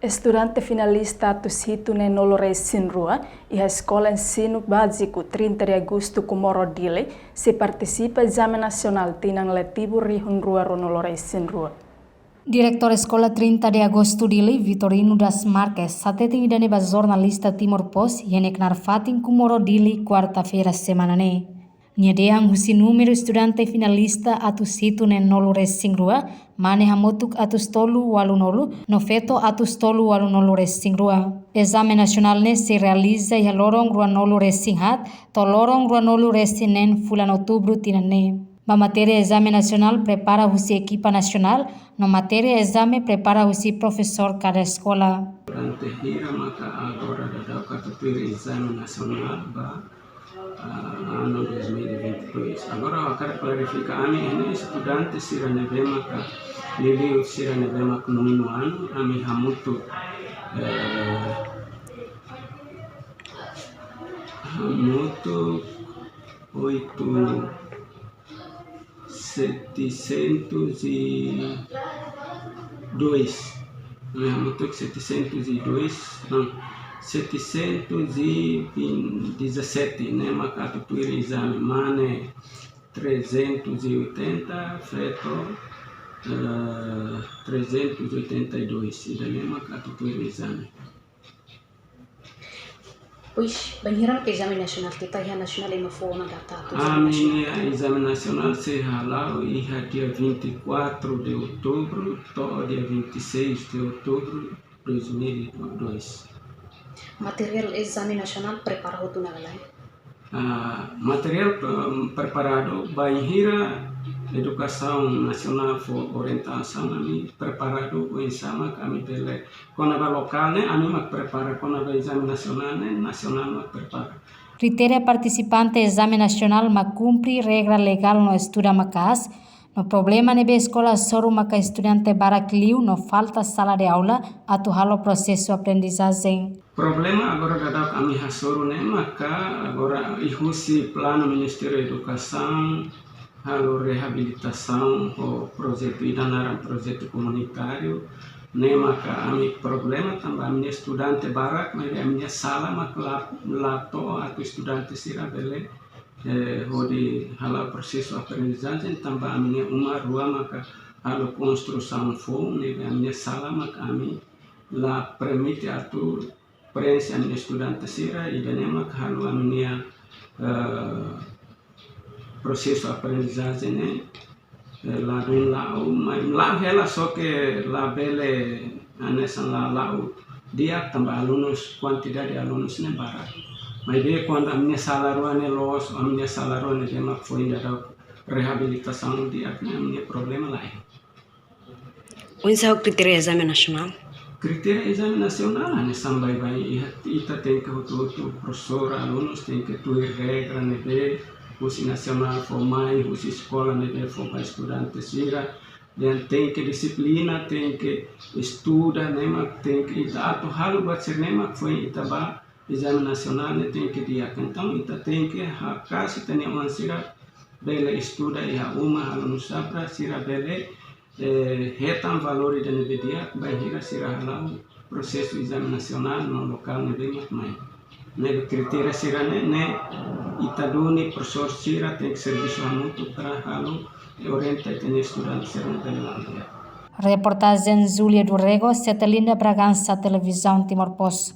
Estudante finalista Tusitune Nolorei Sinrua e a escola ensino básico 30 de agosto Comoro Dile se participa exame nacional tinang letivo Rihunrua Nolorei Sinrua. Diretor Escola 30 de Agosto Dile, Vitorino das Marques, sateting idaneba jornalista Timor Post, yenek narfating Comoro Dile quarta-feira semana ne. Nyedeang husi número estudante finalista atus situne Nolorei Sinrua, mane hamotuk atus tolu walunolu, nofeto atus tolu walunolu Sinrua. Exame nasional ne se realiza e lorong ruanolu Singhat, to lorong ruanolu Sinen fulan outubro tinane. Ba matéria exame nacional prepara husi equipa nacional, no matéria exame prepara husi professor cada escola. Durante hira maka agora dadau katutuir exame nacional ba ano 2022. Agora eu quero clarificar ini estudante sira nevema ka lili sira nevema ka no ano ami hamutu hamutu 717, né, maka tutuir exame mane 380 feto 382 ida ne maka tutuir exame. Pois, banheira que exame nacional kita ya nasional ima fona data. Ami exame nacional se halau ia dia 24 de outubro to dia 26 de outubro 2022. Material exame nacional preparado tu nagalai. Material preparado banheira educação nacional for orientação ami preparado o exame kami pele quando vai local né ami mak prepara quando vai exame nacional né nacional mak prepara. Criteria participante exame nacional ma cumpri regra legal no estuda macas. No problema nebe escola soru maka estudante barakliu no falta sala de aula atu halo processo aprendizagem. Problema agora dadau kami hasoru ne maka agora ihusi plano Ministério da Educação halo reabilitação o projeto idanaram projeto comunitário ne maka ami problema tambah ami estudante barak mas ami sala maka lato atau estudante sira bele hodi halo processo aprendizagem tambah ami umar rua maka halo construção fo ne ami sala maka ami la permite atu prensa ami estudante sira idane maka halo ami processo aprendizagem né lá do lau mas lá ela só que lá bele nessa lá dia tambah alunos quantidade de alunos né barat mas dia quando a minha salário né los a minha salário né tema foi da reabilitação dia né minha problema lá Qual é o critério exame nacional? Critério exame nacional né sampai vai ita tem que o professor alunos tem que tu regra né usi nacional formai, usi escola nebe forma estudante sira, dan tem que disciplina, tem que estuda, nema tem que ita halo bacer nema foi itaba exame nacional ne tem que dia então ita tem que hakasi tani aman sira bele estuda ia uma halo sapra sira bele retam valores da nebe dia bahira sira halo processo exame nacional no local nebe mai nebe kriteria sira ne itaduni professor sira tem que serviço muito para halo orienta tem estudante sira Reportagem Júlia Durrego, Setelinda Bragança, Televisão Timor Post.